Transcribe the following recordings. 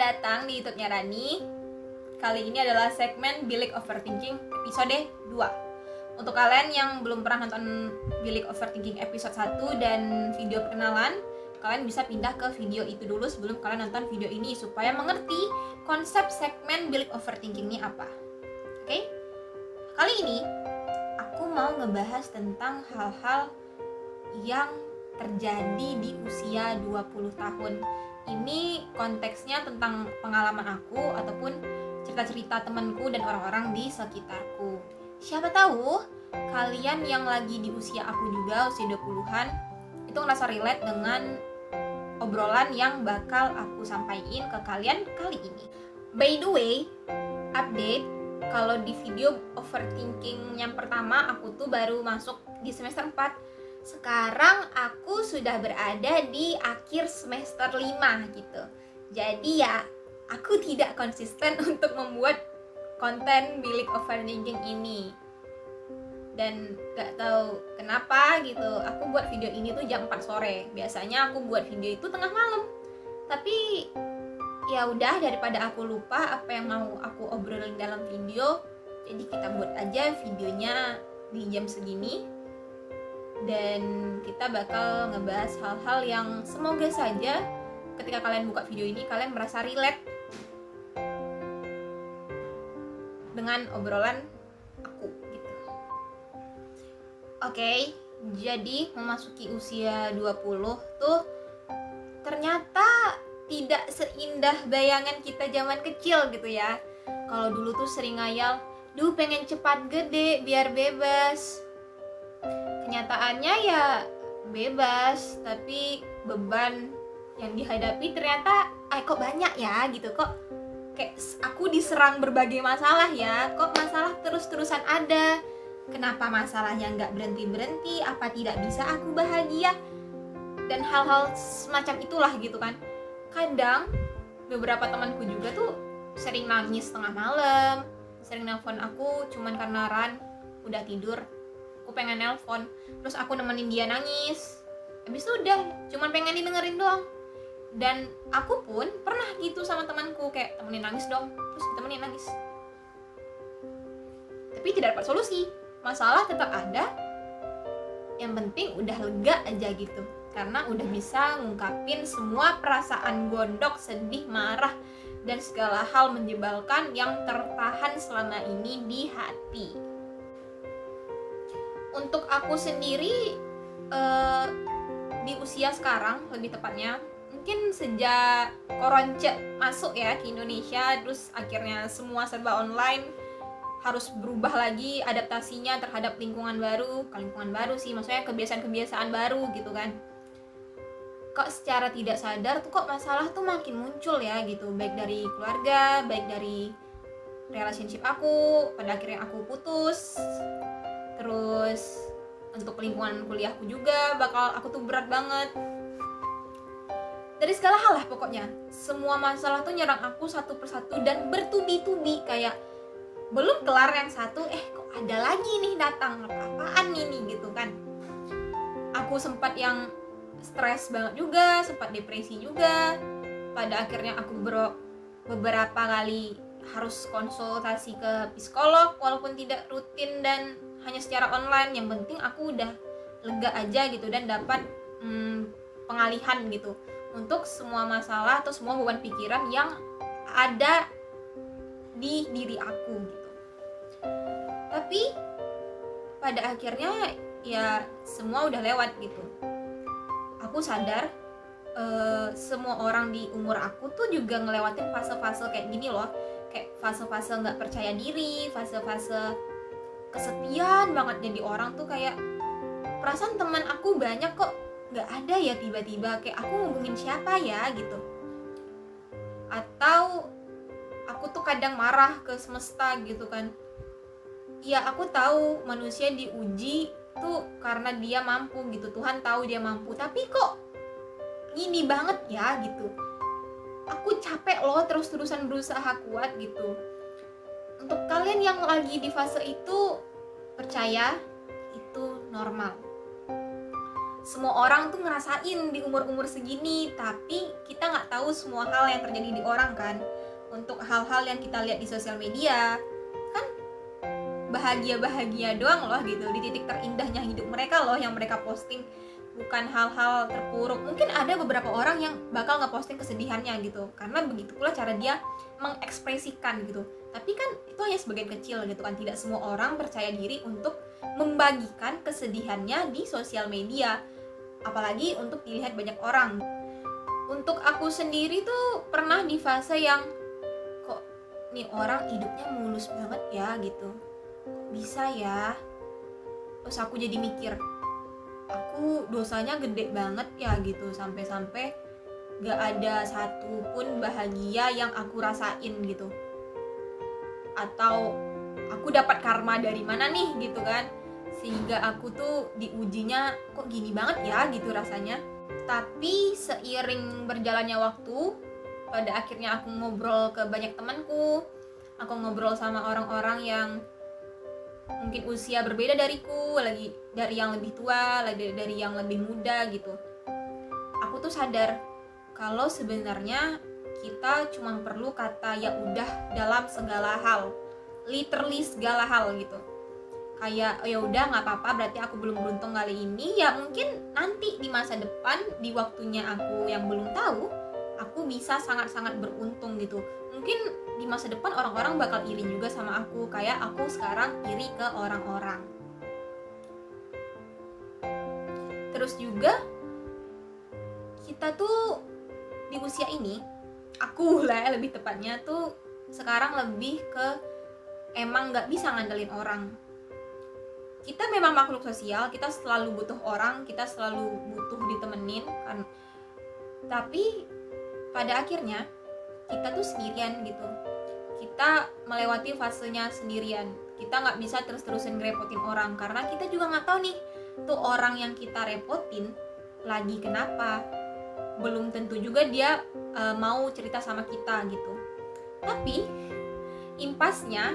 datang di YouTube-nya Rani. Kali ini adalah segmen Bilik Overthinking episode 2. Untuk kalian yang belum pernah nonton Bilik Overthinking episode 1 dan video perkenalan, kalian bisa pindah ke video itu dulu sebelum kalian nonton video ini supaya mengerti konsep segmen Bilik Overthinking ini apa. Oke? Kali ini aku mau ngebahas tentang hal-hal yang terjadi di usia 20 tahun. Ini konteksnya tentang pengalaman aku ataupun cerita-cerita temanku dan orang-orang di sekitarku. Siapa tahu kalian yang lagi di usia aku juga, usia 20-an, itu ngerasa relate dengan obrolan yang bakal aku sampaikan ke kalian kali ini. By the way, update, kalau di video overthinking yang pertama aku tuh baru masuk di semester 4. Sekarang aku sudah berada di akhir semester 5 gitu. Jadi ya, aku tidak konsisten untuk membuat konten Bilik Overthinking ini. Dan gak tahu kenapa gitu, aku buat video ini tuh jam 4 sore. Biasanya aku buat video itu tengah malam. Tapi ya udah, daripada aku lupa apa yang mau aku obrolin dalam video, jadi kita buat aja videonya di jam segini. Dan kita bakal ngebahas hal-hal yang semoga saja ketika kalian buka video ini kalian merasa relate dengan obrolan aku gitu. Oke, jadi memasuki usia 20 tuh ternyata tidak seindah bayangan kita zaman kecil gitu ya. Kalau dulu tuh sering ngayal, duh pengen cepat gede biar bebas. Kenyataannya ya bebas, tapi beban yang dihadapi ternyata kok banyak ya gitu. Kok kayak aku diserang berbagai masalah ya, kok masalah terus-terusan ada. Kenapa masalahnya nggak berhenti-berhenti? Apa tidak bisa aku bahagia? Dan hal-hal semacam itulah gitu kan. Kadang beberapa temanku juga tuh sering nangis tengah malam, sering nelpon aku cuman karena Ran udah tidur, aku pengen nelpon, terus aku nemenin dia nangis. Habis itu udah cuman pengen didengerin doang. Dan aku pun pernah gitu sama temanku, kayak temenin nangis dong, terus ditemenin nangis. Tapi tidak dapat solusi, masalah tetap ada. Yang penting udah lega aja gitu, karena udah bisa ngungkapin semua perasaan gondok, sedih, marah, dan segala hal menyebalkan yang tertahan selama ini di hati. Untuk aku sendiri di usia sekarang, lebih tepatnya mungkin sejak Koronce masuk ya ke Indonesia, terus akhirnya semua serba online, harus berubah lagi adaptasinya terhadap lingkungan baru sih, maksudnya kebiasaan-kebiasaan baru gitu kan. Kok secara tidak sadar tuh kok masalah tuh makin muncul ya gitu, baik dari keluarga, baik dari relationship aku, pada akhirnya aku putus. Terus untuk lingkungan kuliahku juga aku tuh berat banget. Dari segala hal lah pokoknya. Semua masalah tuh nyerang aku satu persatu dan bertubi-tubi, kayak belum kelar yang satu, kok ada lagi nih datang, apa-apaan ini gitu kan. Aku sempat yang stres banget juga, sempat depresi juga. Pada akhirnya aku beberapa kali harus konsultasi ke psikolog walaupun tidak rutin dan hanya secara online. Yang penting aku udah lega aja gitu dan dapat pengalihan gitu untuk semua masalah atau semua beban pikiran yang ada di diri aku gitu. Tapi pada akhirnya ya semua udah lewat gitu. Aku sadar semua orang di umur aku tuh juga ngelewatin fase-fase kayak gini loh. Kayak fase-fase gak percaya diri, fase-fase kesepian banget jadi orang tuh, kayak perasaan teman aku banyak kok gak ada ya tiba-tiba, kayak aku ngubungin siapa ya gitu. Atau aku tuh kadang marah ke semesta gitu kan. Ya aku tahu manusia diuji tuh karena dia mampu gitu, Tuhan tahu dia mampu, tapi kok gini banget ya gitu. Aku capek loh terus-terusan berusaha kuat gitu. Untuk kalian yang lagi di fase itu, percaya itu normal. semua orang tuh ngerasain di umur-umur segini, tapi kita nggak tahu semua hal yang terjadi di orang kan. Untuk hal-hal yang kita lihat di sosial media kan bahagia-bahagia doang loh gitu, di titik terindahnya hidup mereka loh yang mereka posting, bukan hal-hal terpuruk. Mungkin ada beberapa orang yang bakal ngeposting kesedihannya gitu, karena begitu pula cara dia mengekspresikan gitu. Tapi kan itu hanya sebagian kecil gitu kan, tidak semua orang percaya diri untuk membagikan kesedihannya di sosial media, apalagi untuk dilihat banyak orang. Untuk aku sendiri tuh pernah di fase yang kok nih orang hidupnya mulus banget ya gitu, bisa ya. Terus aku jadi mikir, aku dosanya gede banget ya gitu, sampai-sampai gak ada satupun bahagia yang aku rasain gitu. Atau aku dapat karma dari mana nih gitu kan, sehingga aku tuh diujinya kok gini banget ya gitu rasanya. Tapi seiring berjalannya waktu, pada akhirnya aku ngobrol ke banyak temanku, aku ngobrol sama orang-orang yang mungkin usia berbeda dariku, lagi dari yang lebih tua, lagi dari yang lebih muda gitu. Aku tuh sadar kalau sebenarnya kita cuma perlu kata ya udah dalam segala hal, literally segala hal gitu. Kayak ya udah nggak apa-apa, berarti aku belum beruntung kali ini, ya mungkin nanti di masa depan, di waktunya aku yang belum tahu, aku bisa sangat-sangat beruntung gitu. Mungkin di masa depan orang-orang bakal iri juga sama aku, kayak aku sekarang iri ke orang-orang. Terus juga kita tuh di usia ini, aku lah lebih tepatnya tuh sekarang lebih ke emang nggak bisa ngandelin orang. Kita memang makhluk sosial, kita selalu butuh orang, kita selalu butuh ditemenin kan. Tapi pada akhirnya kita tuh sendirian gitu. Kita melewati fasenya sendirian. Kita nggak bisa terus-terusan ngerepotin orang, karena kita juga nggak tahu nih tuh orang yang kita repotin lagi kenapa. Belum tentu juga dia mau cerita sama kita gitu. Tapi impasnya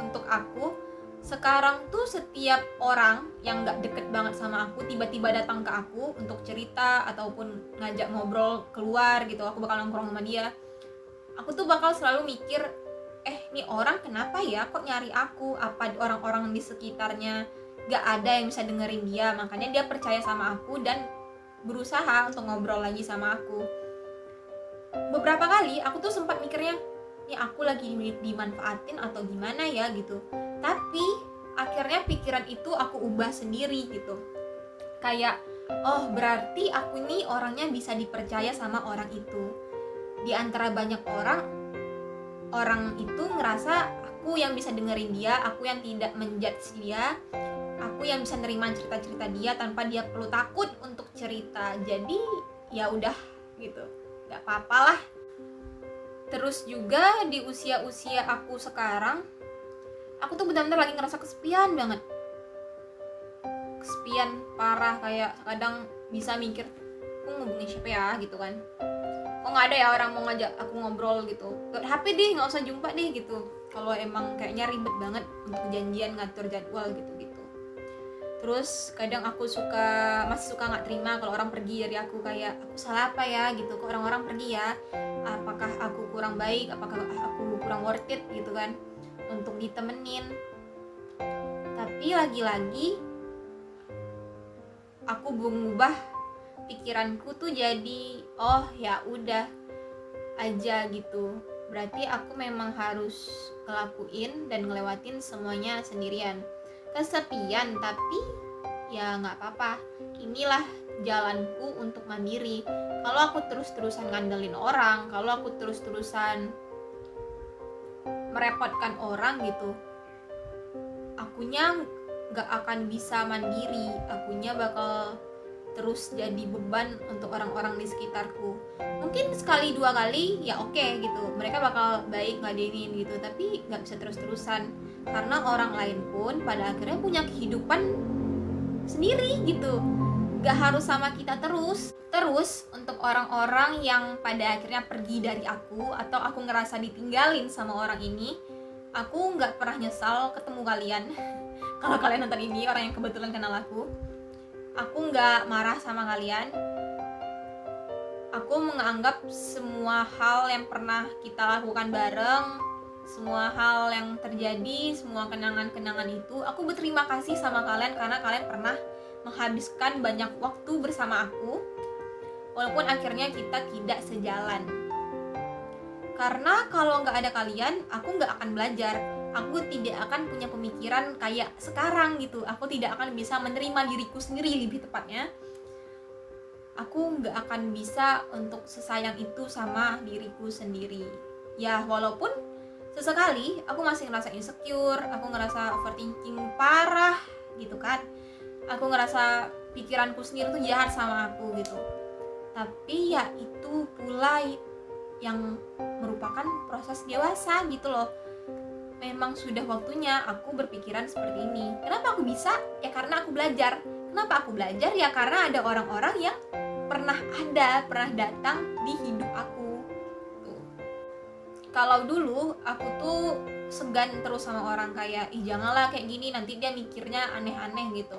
untuk aku sekarang tuh, setiap orang yang gak deket banget sama aku tiba-tiba datang ke aku untuk cerita ataupun ngajak ngobrol keluar gitu, aku bakal nongkrong sama dia, aku tuh bakal selalu mikir, nih orang kenapa ya kok nyari aku, apa orang-orang di sekitarnya gak ada yang bisa dengerin dia, makanya dia percaya sama aku dan berusaha untuk ngobrol lagi sama aku. Beberapa kali aku tuh sempat mikirnya, nih aku lagi dimanfaatin atau gimana ya gitu. Tapi akhirnya pikiran itu aku ubah sendiri gitu. Kayak, oh berarti aku nih orangnya bisa dipercaya sama orang itu. Di antara banyak orang itu ngerasa aku yang bisa dengerin dia, aku yang tidak menjudge dia, aku yang bisa nerima cerita-cerita dia tanpa dia perlu takut untuk cerita. Jadi ya udah gitu, gak apa-apa lah. Terus juga di usia-usia aku sekarang, aku tuh benar-benar lagi ngerasa kesepian banget. Kesepian parah, kayak kadang bisa mikir, aku ngubungin siapa ya gitu kan. Kok gak ada ya orang mau ngajak aku ngobrol gitu. HP deh, gak usah jumpa deh gitu. Kalau emang kayaknya ribet banget untuk janjian ngatur jadwal gitu-gitu. Terus kadang aku masih suka gak terima kalau orang pergi dari aku, kayak aku salah apa ya gitu, kok orang-orang pergi ya. Apakah aku kurang baik, apakah aku kurang worth it gitu kan untuk ditemenin. Tapi lagi-lagi aku mengubah pikiranku tuh jadi oh ya udah aja gitu, berarti aku memang harus ngelakuin dan ngelewatin semuanya sendirian. Kesepian tapi ya nggak apa-apa, inilah jalanku untuk mandiri. Kalau aku terus-terusan ngandelin orang, kalau aku terus-terusan merepotkan orang gitu, akunya gak akan bisa mandiri, akunya bakal terus jadi beban untuk orang-orang di sekitarku. Mungkin sekali dua kali ya oke gitu, mereka bakal baik ngadenin gitu, tapi gak bisa terus-terusan, karena orang lain pun pada akhirnya punya kehidupan sendiri gitu, gak harus sama kita terus. Terus untuk orang-orang yang pada akhirnya pergi dari aku, atau aku ngerasa ditinggalin sama orang ini, aku gak pernah nyesal ketemu kalian. Kalau kalian nonton ini, orang yang kebetulan kenal aku nggak marah sama kalian. Aku menganggap semua hal yang pernah kita lakukan bareng, semua hal yang terjadi, semua kenangan-kenangan itu, aku berterima kasih sama kalian karena kalian pernah menghabiskan banyak waktu bersama aku, walaupun akhirnya kita tidak sejalan. Karena kalau nggak ada kalian, aku nggak akan belajar. Aku tidak akan punya pemikiran kayak sekarang gitu. Aku tidak akan bisa menerima diriku sendiri, lebih tepatnya. Aku nggak akan bisa untuk sesayang itu sama diriku sendiri. Ya walaupun sesekali aku masih ngerasa insecure, aku ngerasa overthinking parah gitu kan. Aku ngerasa pikiranku sendiri tuh jahat sama aku gitu. Tapi ya itu pula yang merupakan proses dewasa gitu loh. Memang sudah waktunya aku berpikiran seperti ini. Kenapa aku bisa? Ya karena aku belajar. Kenapa aku belajar? Ya karena ada orang-orang yang pernah datang di hidup aku. Tuh. Kalau dulu aku tuh segan terus sama orang kayak, ih janganlah kayak gini, nanti dia mikirnya aneh-aneh gitu.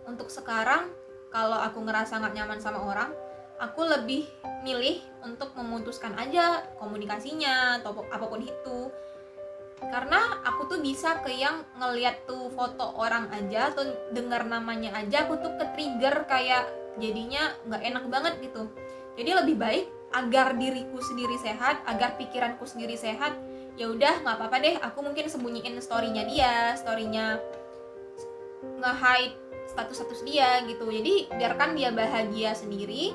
Untuk sekarang, kalau aku ngerasa gak nyaman sama orang, aku lebih milih untuk memutuskan aja komunikasinya atau apapun itu. Karena aku tuh bisa ke yang ngeliat tuh foto orang aja atau dengar namanya aja, aku tuh ke-trigger kayak jadinya nggak enak banget gitu. Jadi lebih baik agar diriku sendiri sehat, agar pikiranku sendiri sehat, ya udah nggak apa-apa deh, aku mungkin sembunyiin storynya dia, storynya nge-hide status-status dia gitu. Jadi biarkan dia bahagia sendiri,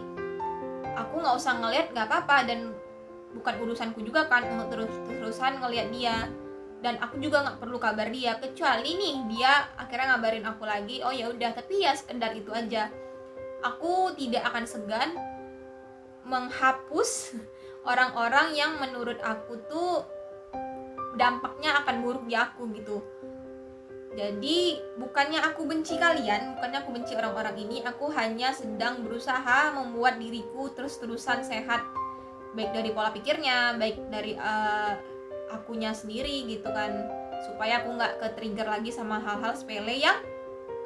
aku nggak usah ngeliat, nggak apa-apa, dan bukan urusanku juga kan untuk terus-terusan ngeliat dia. Dan aku juga nggak perlu kabar dia, kecuali nih dia akhirnya ngabarin aku lagi, oh ya udah, tapi ya sekedar itu aja. Aku tidak akan segan menghapus orang-orang yang menurut aku tuh dampaknya akan buruk di aku gitu. Jadi bukannya aku benci kalian, bukannya aku benci orang-orang ini, aku hanya sedang berusaha membuat diriku terus-terusan sehat, baik dari pola pikirnya, baik dari akunya sendiri gitu kan, supaya aku nggak ke-trigger lagi sama hal-hal sepele yang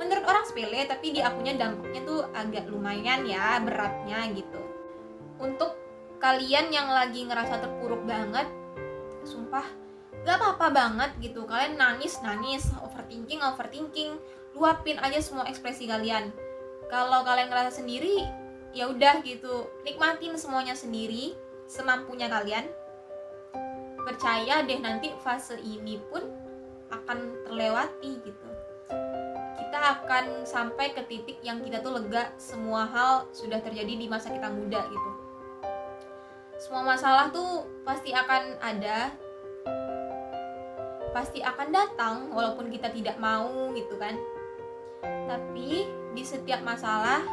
menurut orang sepele tapi di akunya dampaknya tuh agak lumayan ya beratnya gitu. Untuk kalian yang lagi ngerasa terpuruk banget, sumpah gak apa-apa banget gitu, kalian nangis, overthinking, luapin aja semua ekspresi kalian. Kalau kalian ngerasa sendiri, ya udah gitu, nikmatin semuanya sendiri semampunya kalian. Percaya deh, nanti fase ini pun akan terlewati gitu. Kita akan sampai ke titik yang kita tuh lega, semua hal sudah terjadi di masa kita muda gitu. Semua masalah tuh pasti akan ada, pasti akan datang walaupun kita tidak mau gitu kan. Tapi di setiap masalah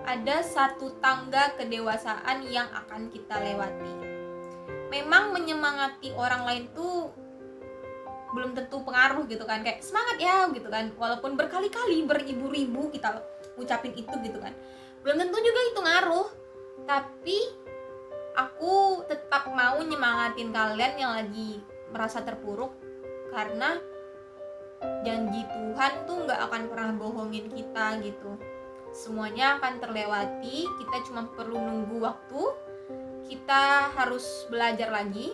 ada satu tangga kedewasaan yang akan kita lewati. Memang menyemangati orang lain tuh belum tentu pengaruh gitu kan, kayak semangat ya gitu kan, walaupun berkali-kali beribu-ribu kita ngucapin itu gitu kan, belum tentu juga itu ngaruh. Tapi aku tetap mau nyemangatin kalian yang lagi merasa terpuruk, karena janji Tuhan tuh gak akan pernah bohongin kita gitu. Semuanya akan terlewati, kita cuma perlu nunggu waktu. Kita harus belajar lagi,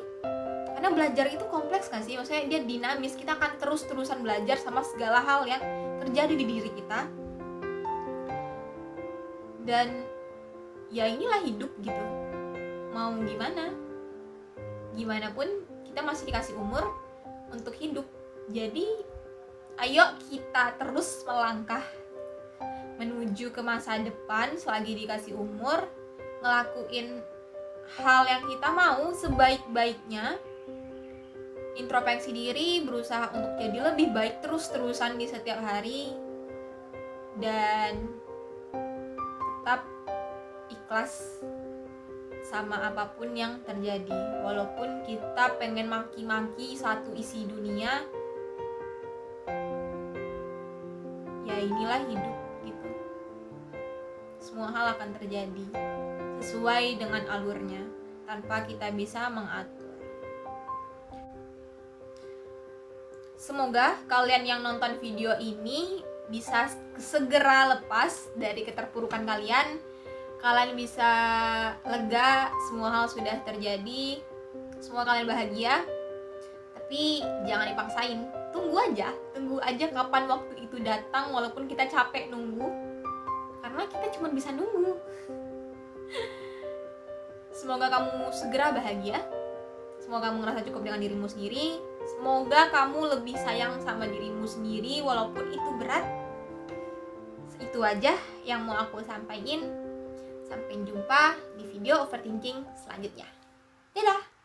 karena belajar itu kompleks gak sih? Maksudnya dia dinamis, kita akan terus-terusan belajar sama segala hal yang terjadi di diri kita. Dan ya inilah hidup gitu, mau gimana? Gimana pun kita masih dikasih umur untuk hidup. Jadi ayo kita terus melangkah menuju ke masa depan selagi dikasih umur, ngelakuin hal yang kita mau sebaik-baiknya, introspeksi diri, berusaha untuk jadi lebih baik terus-terusan di setiap hari, dan tetap ikhlas sama apapun yang terjadi. Walaupun kita pengen maki-maki satu isi dunia, ya inilah hidup gitu. Semua hal akan terjadi sesuai dengan alurnya tanpa kita bisa mengatur. Semoga kalian yang nonton video ini bisa segera lepas dari keterpurukan kalian. Kalian bisa lega, semua hal sudah terjadi, semua kalian bahagia. Tapi jangan dipaksain, tunggu aja kapan waktu itu datang, walaupun kita capek nunggu, karena kita cuma bisa nunggu. Semoga kamu segera bahagia, semoga kamu ngerasa cukup dengan dirimu sendiri, semoga kamu lebih sayang sama dirimu sendiri walaupun itu berat. Itu aja yang mau aku sampaikan. Sampai jumpa di video overthinking selanjutnya. Dadah!